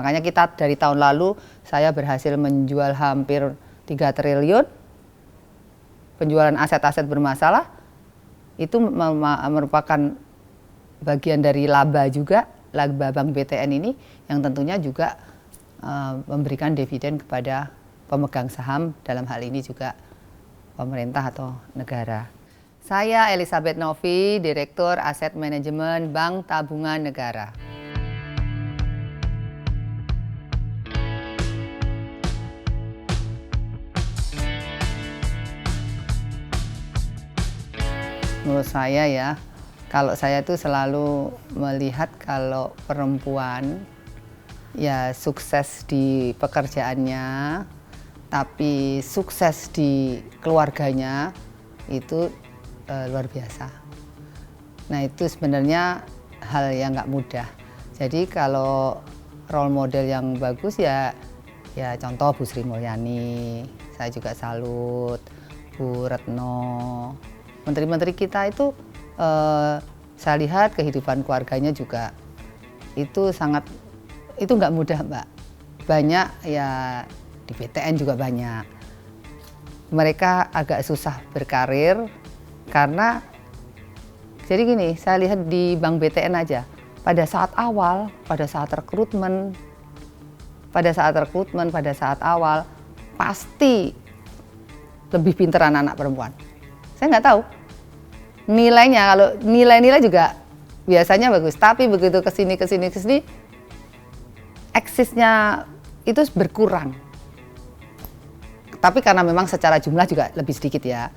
Makanya kita dari tahun lalu saya berhasil menjual hampir 3 triliun. Penjualan aset-aset bermasalah itu merupakan bagian dari laba juga, laba Bank BTN ini yang tentunya juga memberikan dividen kepada pemegang saham, dalam hal ini juga pemerintah atau negara. Saya Elizabeth Novi, Direktur Aset Manajemen Bank Tabungan Negara. Menurut saya ya, kalau saya tuh selalu melihat kalau perempuan ya sukses di pekerjaannya, tapi sukses di keluarganya itu luar biasa. Nah itu sebenarnya hal yang nggak mudah. Jadi kalau role model yang bagus ya contoh Bu Sri Mulyani, saya juga salut, Bu Retno. Menteri-menteri kita itu saya lihat kehidupan keluarganya juga itu nggak mudah Mbak. Banyak ya di BTN juga banyak. Mereka agak susah berkarir karena jadi gini, saya lihat di Bank BTN aja. Pada saat awal, pada saat rekrutmen, pada saat awal pasti lebih pintar anak-anak perempuan. Saya nggak tahu nilainya, kalau nilai juga biasanya bagus, tapi begitu kesini eksisnya itu berkurang. Tapi karena memang secara jumlah juga lebih sedikit ya,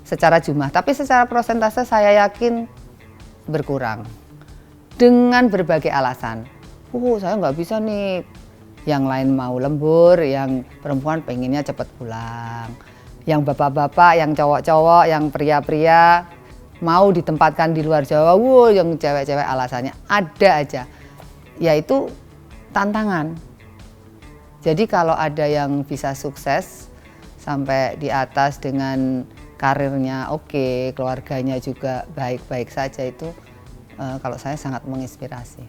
secara jumlah, tapi secara persentase saya yakin berkurang dengan berbagai alasan. Saya nggak bisa nih, yang lain mau lembur, yang perempuan pengennya cepat pulang. Yang bapak-bapak, yang cowok-cowok, yang pria-pria mau ditempatkan di luar Jawa, yang cewek-cewek alasannya ada aja. Yaitu tantangan. Jadi kalau ada yang bisa sukses sampai di atas dengan karirnya oke, keluarganya juga baik-baik saja, itu kalau saya sangat menginspirasi.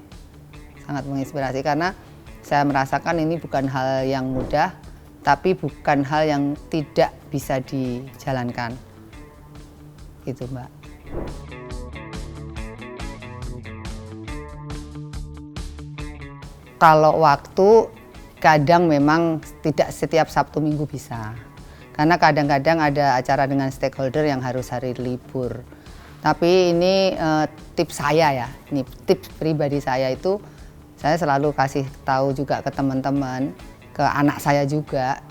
Sangat menginspirasi karena saya merasakan ini bukan hal yang mudah, tapi bukan hal yang tidak bisa dijalankan. Gitu Mbak. Kalau waktu kadang memang tidak setiap Sabtu Minggu bisa. Karena kadang-kadang ada acara dengan stakeholder yang harus hari libur. Tapi ini tips saya ya, ini tips pribadi saya itu saya selalu kasih tahu juga ke teman-teman, ke anak saya juga,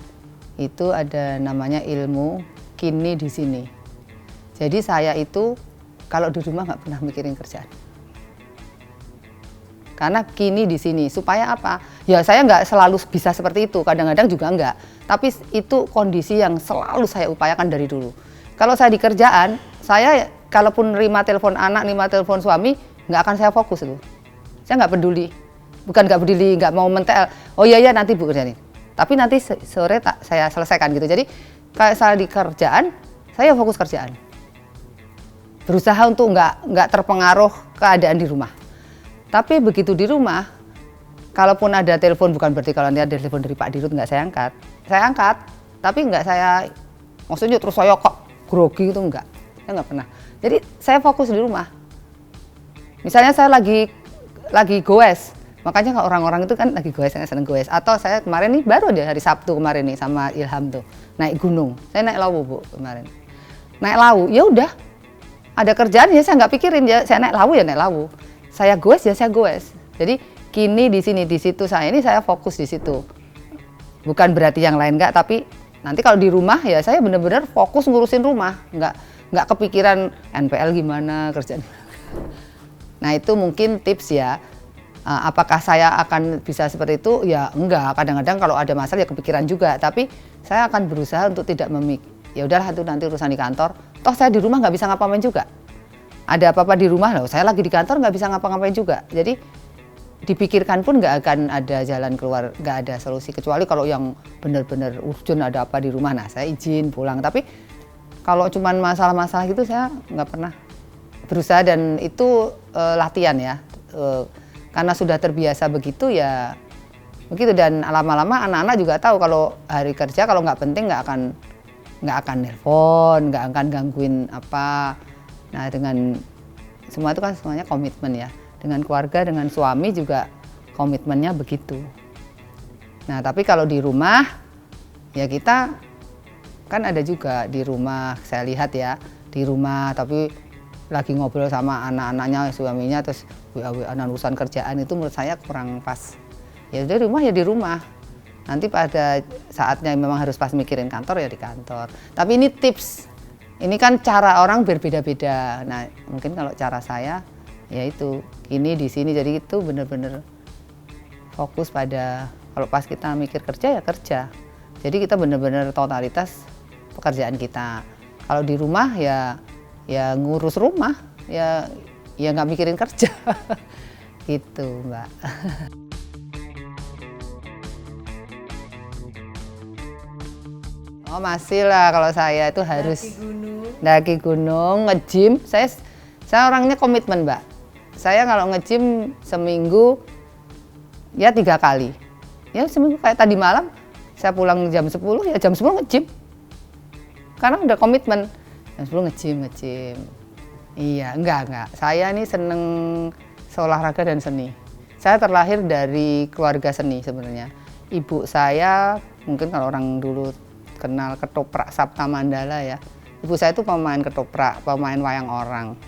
itu ada namanya ilmu kini di sini. Jadi saya itu kalau di rumah nggak pernah mikirin kerjaan. Karena kini di sini, supaya apa? Ya saya nggak selalu bisa seperti itu, kadang-kadang juga enggak. Tapi itu kondisi yang selalu saya upayakan dari dulu. Kalau saya di kerjaan, saya kalaupun nerima telepon anak, nerima telepon suami, nggak akan saya fokus itu. Saya nggak peduli. Bukan nggak peduli, nggak mau mentel. Oh iya nanti Bu kerjain. Tapi nanti sore saya selesaikan gitu. Jadi kalau saya di kerjaan, saya fokus kerjaan. Berusaha untuk nggak terpengaruh keadaan di rumah. Tapi begitu di rumah, kalaupun ada telepon, bukan berarti kalau nanti ada telepon dari Pak Dirut nggak saya angkat. Saya angkat, tapi nggak saya, maksudnya terus saya kok grogi gitu enggak. Saya nggak pernah. Jadi saya fokus di rumah. Misalnya saya lagi goes. Makanya kalau orang-orang itu kan lagi goes, saya seneng goes. Atau saya kemarin nih baru aja hari Sabtu kemarin nih sama Ilham tuh naik gunung. Saya naik Lawu Bu kemarin. Naik Lawu, ya udah. Ada kerjaan ya saya nggak pikirin ya, saya naik Lawu ya naik Lawu. Saya goes ya saya goes. Jadi kini di sini di situ saya fokus di situ. Bukan berarti yang lain nggak, tapi nanti kalau di rumah ya saya benar-benar fokus ngurusin rumah, nggak kepikiran NPL gimana kerjaan. Nah itu mungkin tips ya. Apakah saya akan bisa seperti itu? Ya enggak, kadang-kadang kalau ada masalah ya kepikiran juga, tapi saya akan berusaha untuk tidak ya udahlah itu nanti urusan di kantor, toh saya di rumah nggak bisa ngapa-ngapain juga. Ada apa-apa di rumah loh, saya lagi di kantor nggak bisa ngapa-ngapain juga. Jadi dipikirkan pun nggak akan ada jalan keluar, nggak ada solusi, kecuali kalau yang benar-benar urgent ada apa di rumah, nah saya izin pulang. Tapi kalau cuman masalah-masalah gitu saya nggak pernah berusaha, dan itu latihan ya. Karena sudah terbiasa begitu ya begitu. Dan lama-lama anak-anak juga tahu kalau hari kerja kalau nggak penting nggak akan nelpon, nggak akan gangguin apa. Nah dengan semua itu kan semuanya komitmen ya, dengan keluarga, dengan suami juga komitmennya begitu. Nah tapi kalau di rumah ya kita kan ada juga di rumah, saya lihat ya di rumah tapi lagi ngobrol sama anak-anaknya, suaminya, terus WA-WA urusan kerjaan, itu menurut saya kurang pas. Ya di rumah ya di rumah. Nanti pada saatnya memang harus pas mikirin kantor ya di kantor. Tapi ini tips. Ini kan cara orang berbeda-beda. Nah, mungkin kalau cara saya ya itu ini di sini, jadi itu benar-benar fokus pada kalau pas kita mikir kerja ya kerja. Jadi kita benar-benar totalitas pekerjaan kita. Kalau di rumah ya ngurus rumah, ya nggak mikirin kerja. Gitu, Mbak. Oh masih lah, kalau saya itu harus daki gunung, nge-gym. Saya orangnya komitmen, Mbak. Saya kalau nge-gym seminggu ya 3 kali. Ya seminggu, kayak tadi malam saya pulang jam 10, ya jam 10 nge-gym. Karena udah komitmen. Jam 10 nge-gym. Iya, enggak. Saya ini seneng olahraga dan seni. Saya terlahir dari keluarga seni sebenarnya. Ibu saya, mungkin kalau orang dulu kenal ketoprak Sabta Mandala ya. Ibu saya itu pemain ketoprak, pemain wayang orang.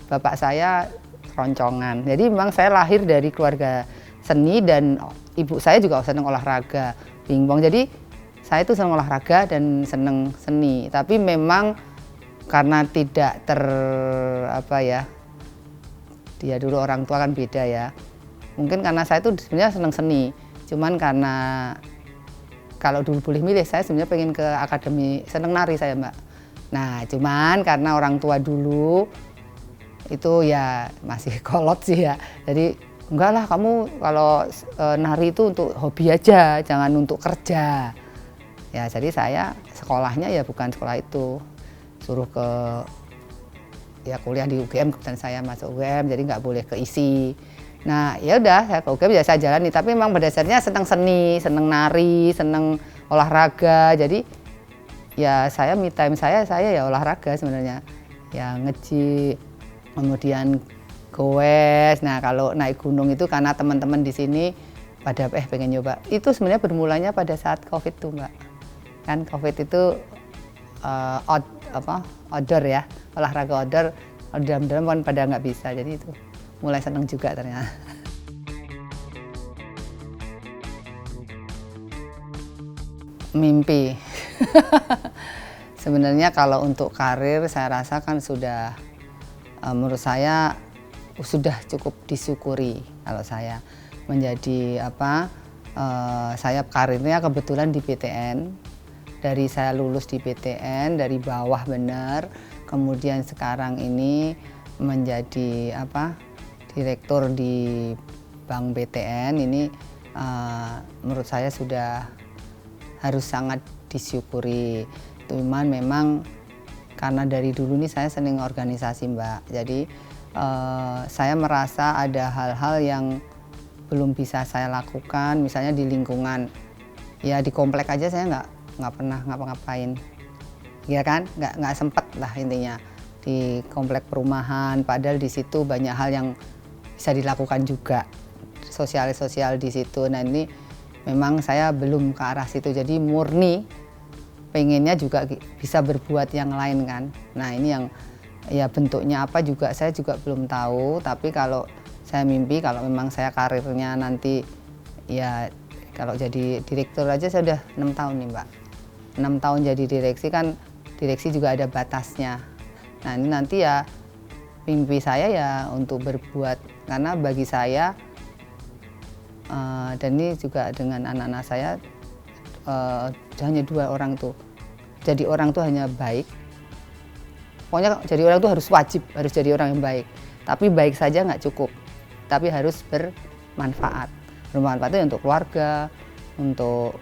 Bapak saya roncongan. Jadi memang saya lahir dari keluarga seni dan ibu saya juga seneng olahraga, pingpong. Jadi saya itu seneng olahraga dan seneng seni. Tapi memang karena tidak dia dulu orang tua kan beda ya. Mungkin karena saya itu sebenarnya seneng seni. Cuman karena kalau dulu boleh milih, saya sebenarnya pengen ke akademi, seneng nari saya, Mbak. Nah, cuman karena orang tua dulu itu ya masih kolot sih ya. Jadi enggak lah, kamu kalau nari itu untuk hobi aja, jangan untuk kerja. Ya, jadi saya sekolahnya ya bukan sekolah itu. Suruh ke ya kuliah di UGM, kebetulan saya masuk UGM, jadi nggak boleh ke ISI. Nah ya udah, saya ke UGM ya saya jalani, tapi memang pada dasarnya senang seni, senang nari, senang olahraga. Jadi ya saya me time saya ya olahraga sebenarnya, ya nge-gym, kemudian goes. Nah kalau naik gunung itu karena teman-teman di sini pada pengen nyoba. Itu sebenarnya bermulanya pada saat COVID tuh, Mbak. Kan COVID itu outdoor ya, olahraga outdoor, dalam-dalam kan pada nggak bisa, jadi itu mulai seneng juga ternyata. Mimpi. Sebenarnya kalau untuk karir saya rasa kan sudah, menurut saya sudah cukup disyukuri kalau saya menjadi saya karirnya kebetulan di PTN. Dari saya lulus di PTN, dari bawah benar, kemudian sekarang ini menjadi direktur di Bank BTN, ini menurut saya sudah harus sangat disyukuri. Cuman memang karena dari dulu nih saya senang organisasi, Mbak, jadi saya merasa ada hal-hal yang belum bisa saya lakukan, misalnya di lingkungan, ya di komplek aja saya nggak pernah ngapa-ngapain, ya kan, nggak sempet lah intinya di komplek perumahan, padahal di situ banyak hal yang bisa dilakukan juga, sosial di situ. Nah ini memang saya belum ke arah situ, jadi murni pengennya juga bisa berbuat yang lain kan. Nah ini yang ya bentuknya apa juga saya juga belum tahu, tapi kalau saya mimpi kalau memang saya karirnya nanti ya kalau jadi direktur aja saya udah 6 tahun nih, Mbak. 6 tahun jadi direksi kan, direksi juga ada batasnya. Nah ini nanti ya mimpi saya ya untuk berbuat, karena bagi saya dan ini juga dengan anak-anak saya hanya 2 orang tuh. Jadi orang tuh hanya baik. Pokoknya jadi orang tuh harus wajib, harus jadi orang yang baik. Tapi baik saja nggak cukup, tapi harus bermanfaat. Bermanfaat itu untuk keluarga, untuk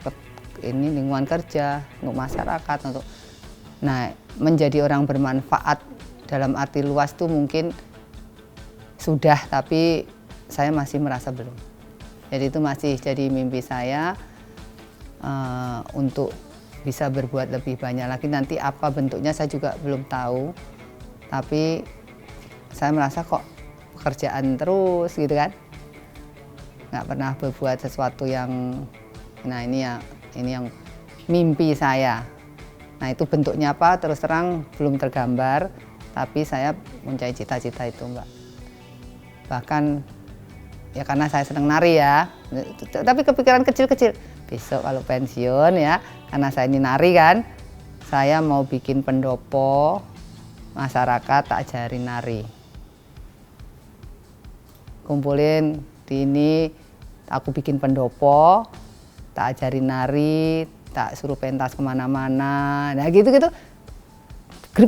ini lingkungan kerja, untuk masyarakat, untuk menjadi orang bermanfaat dalam arti luas tuh mungkin sudah, tapi saya masih merasa belum. Jadi itu masih jadi mimpi saya untuk bisa berbuat lebih banyak lagi. Nanti apa bentuknya saya juga belum tahu. Tapi saya merasa kok pekerjaan terus gitu kan. Nggak pernah berbuat sesuatu yang, nah ini yang mimpi saya. Nah itu bentuknya apa terus terang belum tergambar. Tapi saya mempunyai cita-cita itu, Mbak. Bahkan ya karena saya senang nari ya. Tapi kepikiran kecil-kecil. Besok kalau pensiun ya, karena saya ini nari kan, saya mau bikin pendopo masyarakat tak ajarin nari. Kumpulin di ini, aku bikin pendopo, tak ajarin nari, tak suruh pentas kemana-mana. Nah gitu-gitu,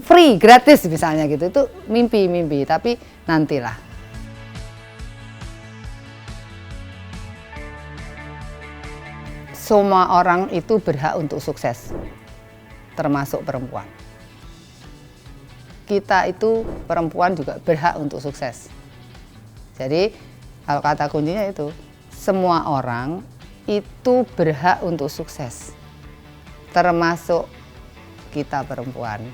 free, gratis misalnya gitu. Itu mimpi-mimpi, tapi nantilah. Semua orang itu berhak untuk sukses, termasuk perempuan. Kita itu perempuan juga berhak untuk sukses. Jadi kalau kata kuncinya itu, semua orang itu berhak untuk sukses, termasuk kita perempuan.